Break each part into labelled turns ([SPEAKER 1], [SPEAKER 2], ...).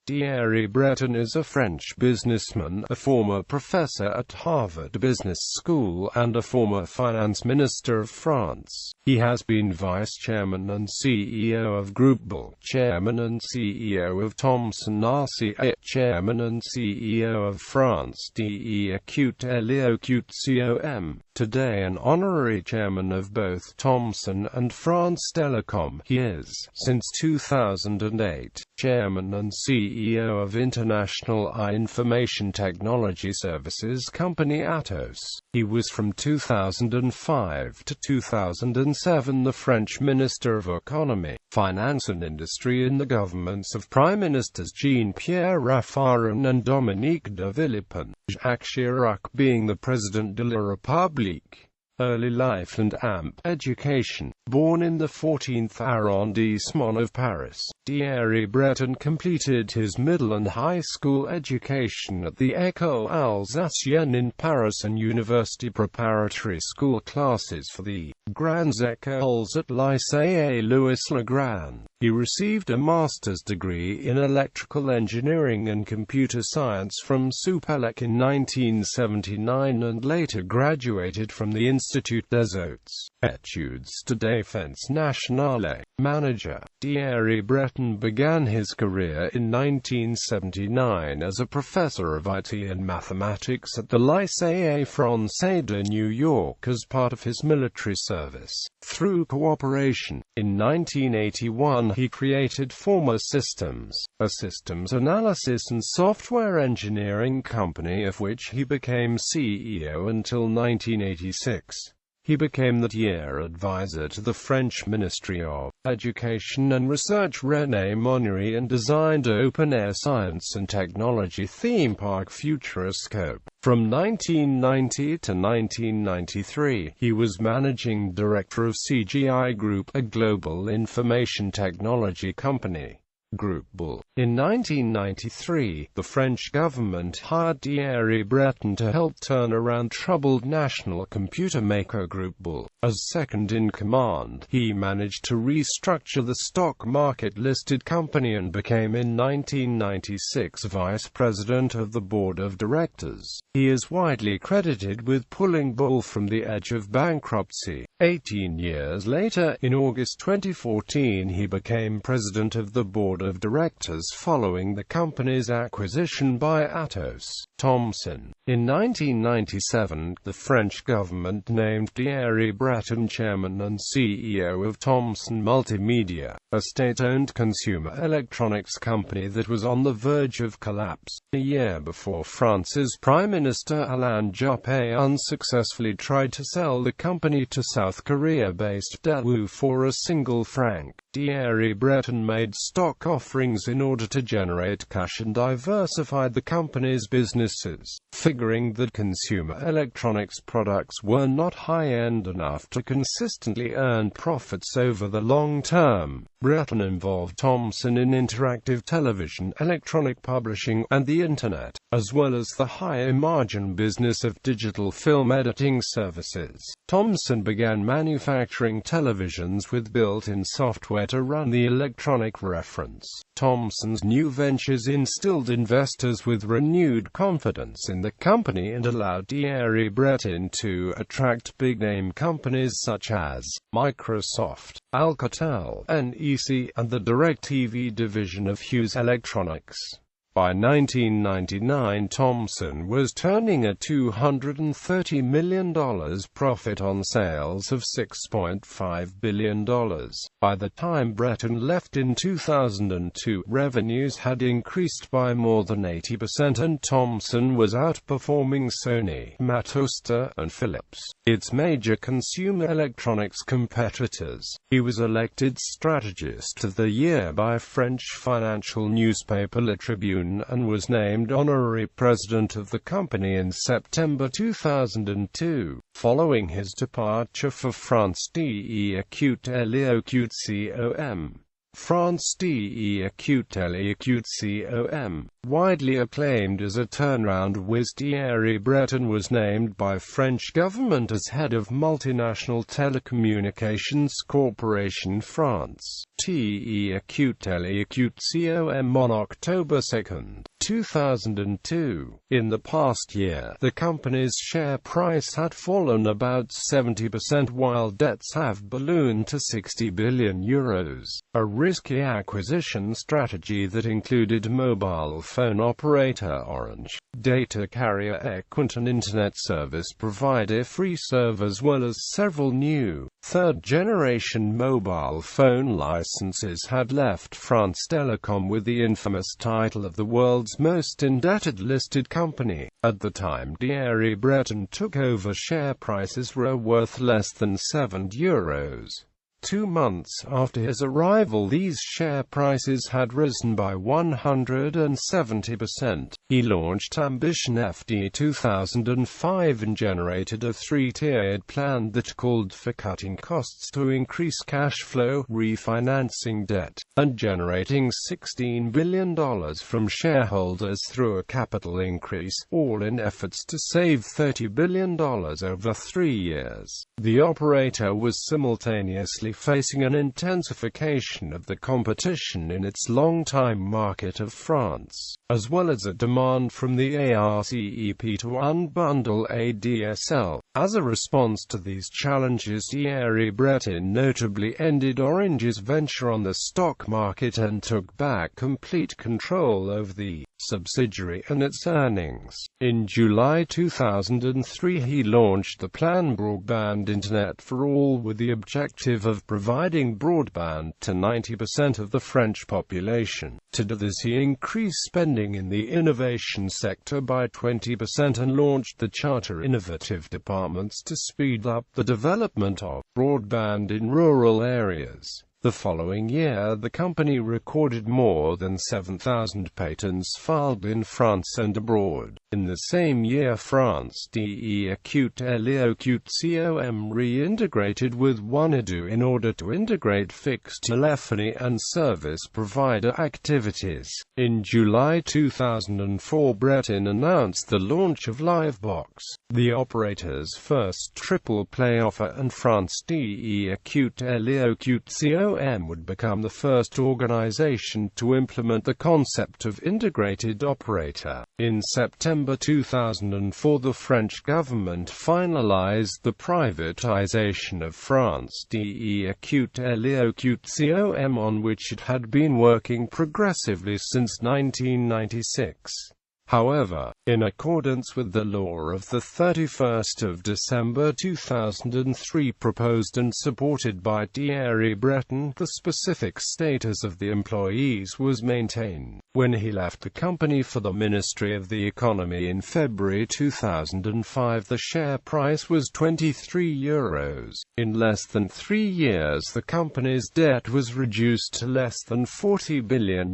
[SPEAKER 1] Thierry Breton is a French businessman, a former professor at Harvard Business School, and a former finance minister of France. He has been vice chairman and CEO of Groupe, chairman and CEO of Thomson-RCA, chairman and CEO of France.He, Télécom. Today an honorary chairman of both Thomson and France Telecom. He is, since 2008, chairman and CEO of international information technology services company Atos. He was from 2005 to 2007 the French Minister of Economy, Finance and Industry in the governments of Prime Ministers Jean-Pierre Raffarin and Dominique de Villepin, Jacques Chirac being the President de la Republique. Early life and education. Born in the 14th arrondissement of Paris, Thierry Breton completed his middle and high school education at the École Alsacienne in Paris and university preparatory school classes for the Grandes Écoles at Lycée Louis-le-Grand. He received a master's degree in electrical engineering and computer science from Supélec in 1979 and later graduated from the Institut des Hautes Études de Défense Nationale. Manager. Thierry Breton began his career in 1979 as a professor of IT and mathematics at the Lycée Français de New York as part of his military service. Through cooperation, in 1981 he created Forma Systems, a systems analysis and software engineering company of which he became CEO until 1986. He became the year advisor to the French Ministry of Education and Research René Monnery and designed open-air science and technology theme park Futuroscope. From 1990 to 1993, he was managing director of CGI Group, a global information technology company. Groupe. In 1993, the French government hired Thierry Breton to help turn around troubled national computer maker Groupe. As second-in-command, he managed to restructure the stock market-listed company and became in 1996 vice president of the board of directors. He is widely credited with pulling Bull from the edge of bankruptcy. 18 years later, in August 2014, he became president of the board of directors following the company's acquisition by Atos. Thomson. In 1997, the French government named Thierry Breton chairman and CEO of Thomson Multimedia, a state-owned consumer electronics company that was on the verge of collapse. A year before France's Prime Minister Alain Juppé unsuccessfully tried to sell the company to South Korea-based Daewoo for a single franc. Thierry Breton made stock offerings in order to generate cash and diversified the company's businesses, figuring that consumer electronics products were not high-end enough to consistently earn profits over the long term. Breton involved Thomson in interactive television, electronic publishing, and the Internet, as well as the higher-margin business of digital film editing services. Thomson began manufacturing televisions with built-in software to run the electronic reference. Thomson's new ventures instilled investors with renewed confidence in the company and allowed Thierry Breton to attract big-name companies such as Microsoft, Alcatel, NEC, and the DirecTV division of Hughes Electronics. By 1999, Thomson was turning a $230 million profit on sales of $6.5 billion. By the time Breton left in 2002, revenues had increased by more than 80% and Thomson was outperforming Sony, Atos.He, and Philips, its major consumer electronics competitors. He was elected Strategist of the Year by French financial newspaper Le Tribune and was named honorary president of the company in September 2002. Following his departure for France.He, France.He acute Télécom. Widely acclaimed as a turnaround whiz, Thierry Breton was named by French government as head of multinational telecommunications corporation France.He acute Télécom on October 2, 2002. In the past year, the company's share price had fallen about 70% while debts have ballooned to €60 billion. A risky acquisition strategy that included mobile phone operator Orange, data carrier Equinix and internet service provider FreeServe, as well as several new, third-generation mobile phone licenses, had left France Telecom with the infamous title of the world's most indebted listed company. At the time Thierry Breton took over, share prices were worth less than €7. 2 months after his arrival, these share prices had risen by 170%. He launched Ambition FD 2005 and generated a 3-tiered plan that called for cutting costs to increase cash flow, refinancing debt, and generating $16 billion from shareholders through a capital increase, all in efforts to save $30 billion over 3 years. The operator was simultaneously facing an intensification of the competition in its long-time market of France, as well as a demand from the ARCEP to unbundle ADSL. As a response to these challenges, Thierry Breton notably ended Orange's venture on the stock market and took back complete control over the subsidiary and its earnings. In July 2003, he launched the plan Broadband Internet for All, with the objective of providing broadband to 90% of the French population. To do this, he increased spending in the innovation sector by 20% and launched the Charter Innovative Departments to speed up the development of broadband in rural areas. The following year, the company recorded more than 7,000 patents filed in France and abroad. In the same year, France.He acute Télécom reintegrated with Wanadoo in order to integrate fixed telephony and service provider activities. In July 2004, Breton announced the launch of Livebox, the operator's first triple-play offer, and France.He acute Télécom would become the first organization to implement the concept of integrated operator. In September 2004, the French government finalized the privatization of France.He acute Télécom, on which it had been working progressively since 1996. However, in accordance with the law of 31 December 2003 proposed and supported by Thierry Breton, the specific status of the employees was maintained. When he left the company for the Ministry of the Economy in February 2005, the share price was €23. In less than 3 years, the company's debt was reduced to less than €40 billion.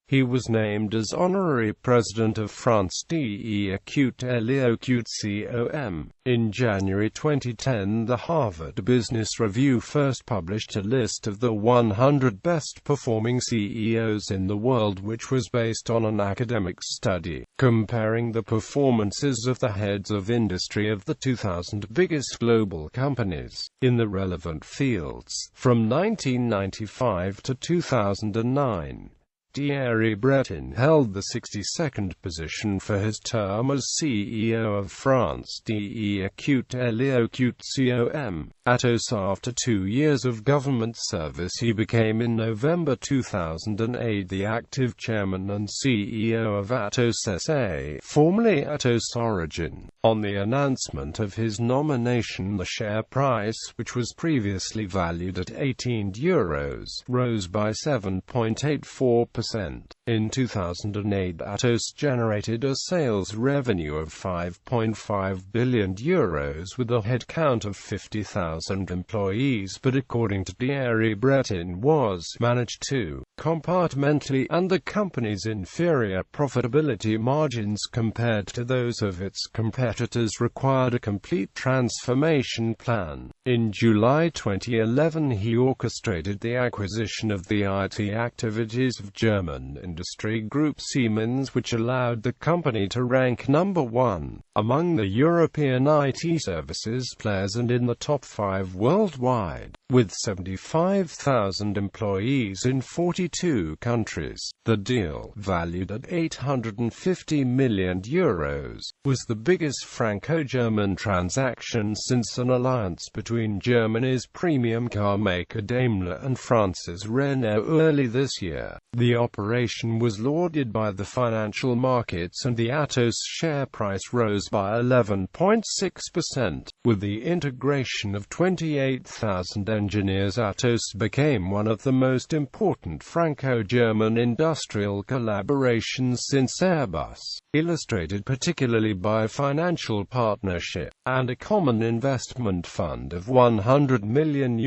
[SPEAKER 1] He was named as Honorary President of France.He acute Télécom. In January 2010, the Harvard Business Review first published a list of the 100 best-performing CEOs in the world, which was based on an academic study, comparing the performances of the heads of industry of the 2,000 biggest global companies, in the relevant fields, from 1995 to 2009. Thierry Breton held the 62nd position for his term as CEO of France.He acute Télécom. Atos. After 2 years of government service, he became in November 2008 the active chairman and CEO of Atos.He, formerly Atos Origin. On the announcement of his nomination, the share price, which was previously valued at €18, rose by 7.84%. In 2008, Atos generated a sales revenue of €5.5 billion with a headcount of 50,000 employees, but according to Thierry Breton, was managed to compartmentally, and the company's inferior profitability margins compared to those of its competitors required a complete transformation plan. In July 2011 he orchestrated the acquisition of the IT activities of German industry group Siemens, which allowed the company to rank number 1 among the European IT services players and in the top 5 worldwide, with 75,000 employees in 42 countries. The deal, valued at €850 million, was the biggest Franco-German transaction since an alliance between Germany's premium car maker Daimler and France's Renault early this year. The operation was lauded by the financial markets and the Atos share price rose by 11.6%. With the integration of 28,000 engineers, Atos became one of the most important Franco-German industrial collaborations since Airbus, illustrated particularly by financial partnership, and a common investment fund of €100 million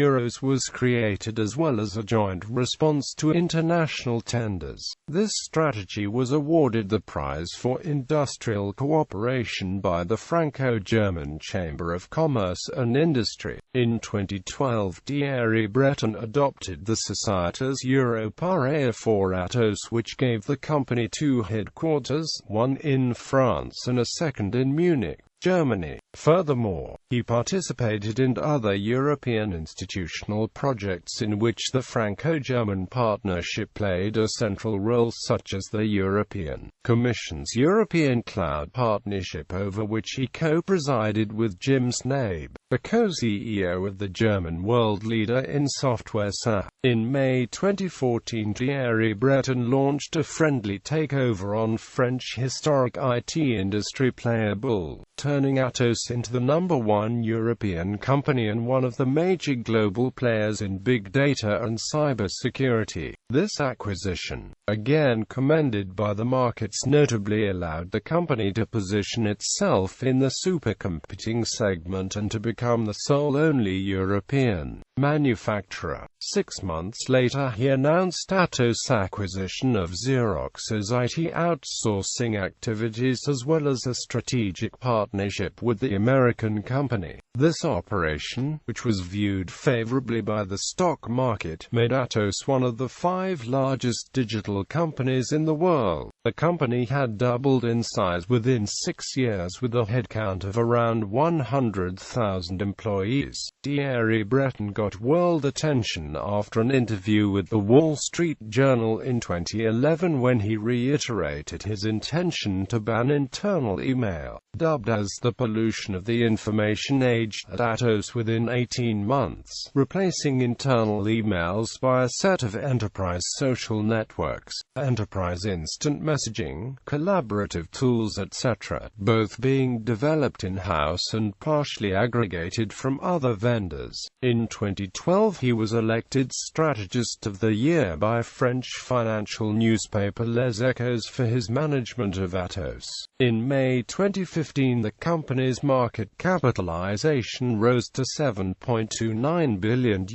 [SPEAKER 1] was created, as well as a joint response to international tenders. This strategy was awarded the prize for industrial cooperation by the Franco-German Chamber of Commerce and Industry. In 2012, Thierry Breton adopted the Sociétés Européennes for Atos, which gave the company 2 headquarters, one in France and a second in Munich, Germany. Furthermore, he participated in other European institutional projects in which the Franco-German partnership played a central role, such as the European Commission's European Cloud Partnership, over which he co-presided with Jim Snabe, the co-CEO of the German world leader in software SAP. In May 2014, Thierry Breton launched a friendly takeover on French historic IT industry player Bull, turning Atos into the number 1 European company and one of the major global players in big data and cybersecurity. This acquisition, again commended by the markets, notably allowed the company to position itself in the supercomputing segment and to become the sole only European manufacturer. 6 months later he announced Atos' acquisition of Xerox's IT outsourcing activities, as well as a strategic partnership with the American company. This operation, which was viewed favorably by the stock market, made Atos one of the 5 largest digital companies in the world. The company had doubled in size within 6 years, with a headcount of around 100,000 employees. Thierry Breton got world attention after an interview with the Wall Street Journal in 2011 when he reiterated his intention to ban internal email, dubbed as the pollution of the information age, at Atos within 18 months, replacing internal emails by a set of enterprise social networks, enterprise instant messaging, collaborative tools, etc., both being developed in-house and partially aggregated from other vendors. In 2012 he was elected Strategist of the Year by French financial newspaper Les Echos for his management of Atos. In May 2015 the company's market capitalization rose to €7.29 billion,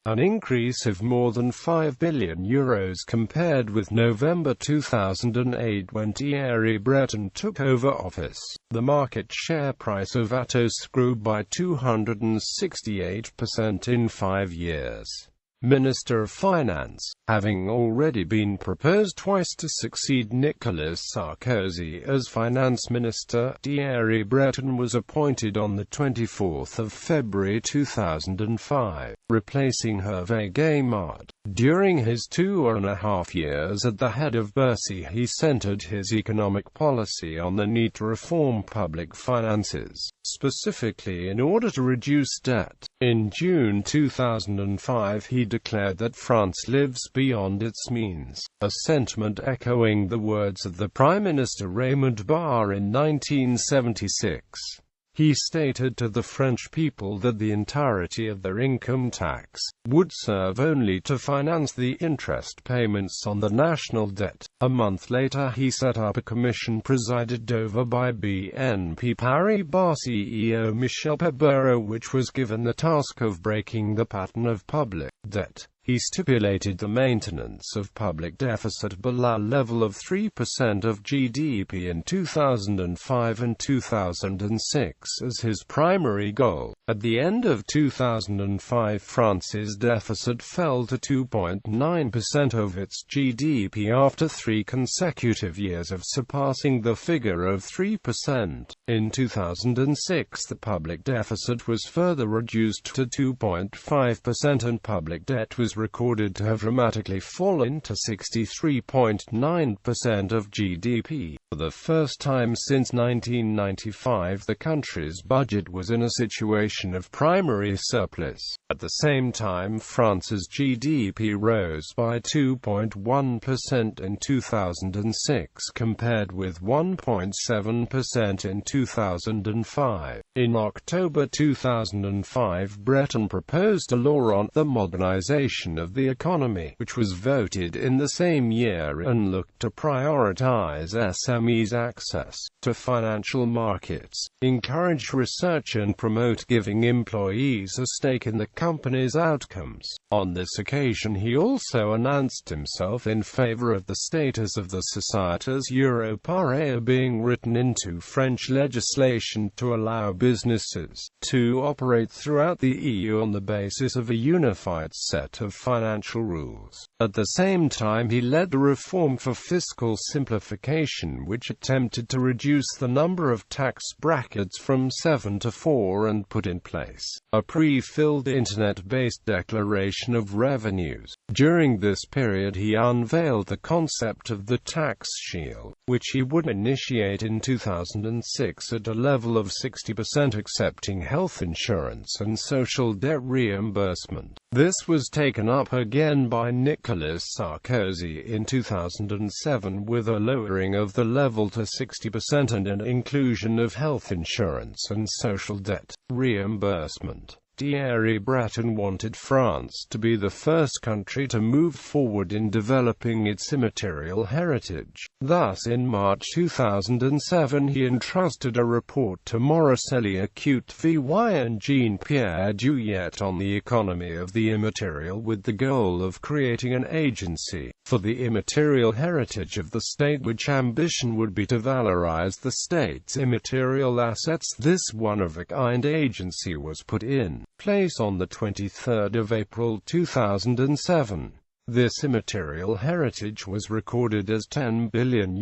[SPEAKER 1] an increase of more than €5 billion compared with November 2008 when Thierry Breton took over office. The market share price of Atos grew by 268% in 5 years. Minister of Finance, having already been proposed twice to succeed Nicolas Sarkozy as finance minister, Thierry Breton was appointed on 24 February 2005, replacing Hervé Gaimard. During his 2.5 years at the head of Bercy, he centered his economic policy on the need to reform public finances, specifically in order to reduce debt. In June 2005 he declared that France lives beyond its means, a sentiment echoing the words of the Prime Minister Raymond Barre in 1976. He stated to the French people that the entirety of their income tax would serve only to finance the interest payments on the national debt. A month later he set up a commission presided over by BNP Paribas CEO Michel Pabero, which was given the task of breaking the pattern of public debt He stipulated the maintenance of public deficit below a level of 3% of GDP in 2005 and 2006 as his primary goal. At the end of 2005, France's deficit fell to 2.9% of its GDP after 3 consecutive years of surpassing the figure of 3%. In 2006, the public deficit was further reduced to 2.5% and public debt was recorded to have dramatically fallen to 63.9% of GDP. For the first time since 1995, the country's budget was in a situation of primary surplus. At the same time, France's GDP rose by 2.1% in 2006 compared with 1.7% in 2005. In October 2005, Breton proposed a law on the modernization of the economy, which was voted in the same year and looked to prioritize SMEs' access to financial markets, encourage research and promote giving employees a stake in the company's outcomes. On this occasion he also announced himself in favor of the status of the Sociétés Européennes being written into French legislation to allow businesses to operate throughout the EU on the basis of a unified set of financial rules. At the same time he led a reform for fiscal simplification which attempted to reduce the number of tax brackets from 7 to 4 and put in place a pre-filled internet-based declaration of revenues. During this period he unveiled the concept of the tax shield, which he would initiate in 2006 at a level of 60% accepting health insurance and social debt reimbursement. This was taken up again by Nicolas Sarkozy in 2007 with a lowering of the level to 60% and an inclusion of health insurance and social debt reimbursement. Thierry Breton wanted France to be the first country to move forward in developing its immaterial heritage. Thus, in March 2007 he entrusted a report to Maurice Eliaute VY and Jean-Pierre Duyet on the economy of the immaterial with the goal of creating an agency for the immaterial heritage of the state, which ambition would be to valorize the state's immaterial assets. This one-of-a-kind agency was put in place on the 23rd of April 2007. This immaterial heritage was recorded as €10 billion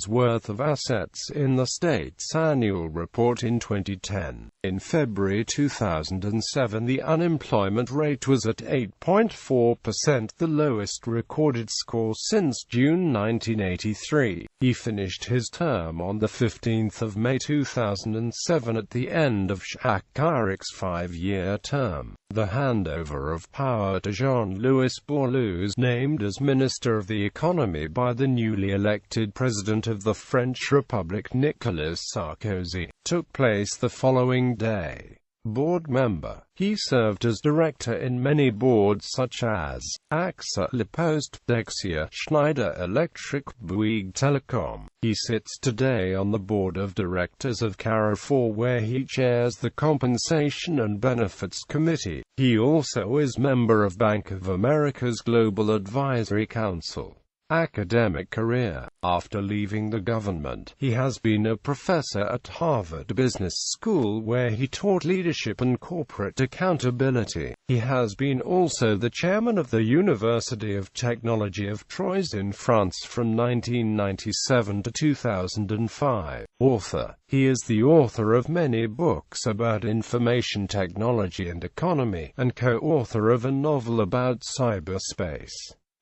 [SPEAKER 1] worth of assets in the state's annual report in 2010. In February 2007 the unemployment rate was at 8.4%, the lowest recorded score since June 1983. He finished his term on the 15th of May 2007 at the end of Jacques Chirac's 5-year term. The handover of power to Jean-Louis Borloo, named as Minister of the Economy by the newly elected President of the French Republic Nicolas Sarkozy, took place the following day. Board member, he served as director in many boards such as AXA, La Poste, Dexia, Schneider Electric, Bouygues Telecom. He sits today on the board of directors of Carrefour, where he chairs the Compensation and Benefits Committee. He also is member of Bank of America's Global Advisory Council. Academic career. After leaving the government, he has been a professor at Harvard Business School where he taught leadership and corporate accountability. He has been also the chairman of the University of Technology of Troyes in France from 1997 to 2005. Author. He is the author of many books about information technology and economy, and co-author of a novel about cyberspace.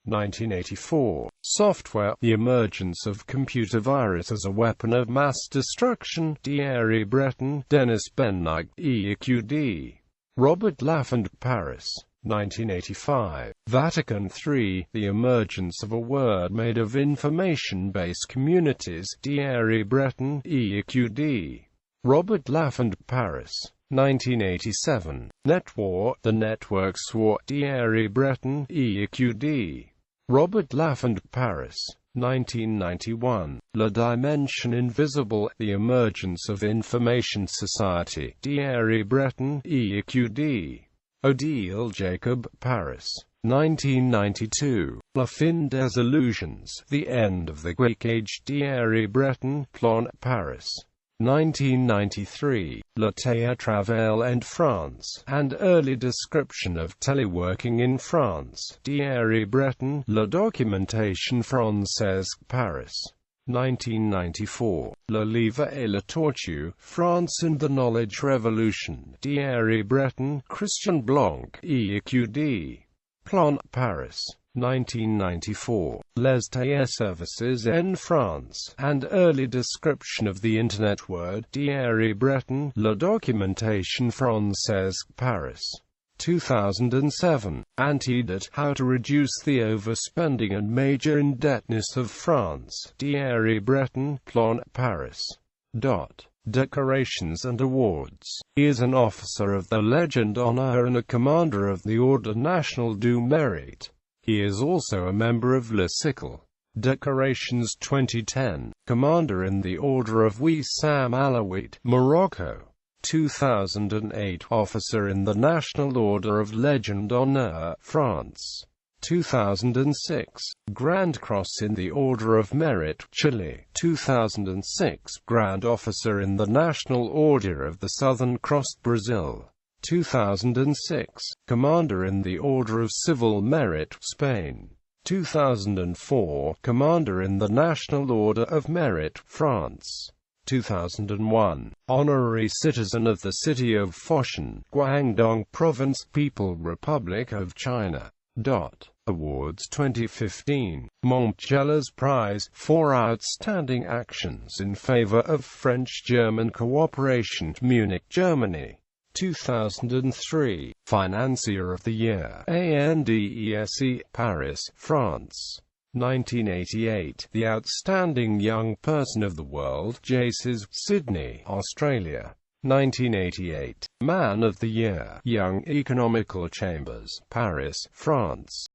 [SPEAKER 1] 1984. Software. The emergence of computer virus as a weapon of mass destruction. Thierry Breton, Denis Bennight, EQD. Robert Laffont, Paris. 1985. Vatican III. The emergence of a word made of information-based communities. Thierry Breton, EQD. Robert Laffont, Paris. 1987. Netwar. The Networks War. Thierry Breton, EQD. Robert Laffont, Paris. 1991. La Dimension Invisible. The Emergence of Information Society. Thierry Breton, EQD. Odile Jacob, Paris. 1992. La fin des illusions, The End of the Greek Age, Thierry Breton, Plan, Paris. 1993. Le Télétravail en France, and Early Description of Teleworking in France, Thierry Breton, La Documentation Française, Paris. 1994. Le Livre et la Tortue, France and the Knowledge Revolution, Thierry Breton, Christian Blanc, EQD. Plan, Paris. 1994. Les Téléservices en France, and Early Description of the Internet Word, Thierry Breton, La Documentation Française, Paris. 2007. Antidote, How to Reduce the Overspending and Major Indebtedness of France, Thierry Breton, Plan, Paris. Decorations and awards. He is an officer of the Légion d'honneur and a commander of the Ordre National du Mérite. He is also a member of Le Sicle. Decorations 2010. Commander in the Order of Wissam Alaouite, Morocco. 2008. Officer in the National Order of Légion d'honneur, France. 2006. Grand Cross in the Order of Merit, Chile. 2006. Grand Officer in the National Order of the Southern Cross, Brazil. 2006. Commander in the Order of Civil Merit, Spain. 2004. Commander in the National Order of Merit, France. 2001. Honorary Citizen of the City of Foshan, Guangdong Province, People Republic of China. Awards 2015. Montgelas Prize, for Outstanding Actions in Favor of French-German Cooperation, Munich, Germany. 2003. Financier of the Year, ANDESE, Paris, France. 1988. The Outstanding Young Person of the World, JACES, Sydney, Australia. 1988. Man of the Year, Young Economical Chambers, Paris, France.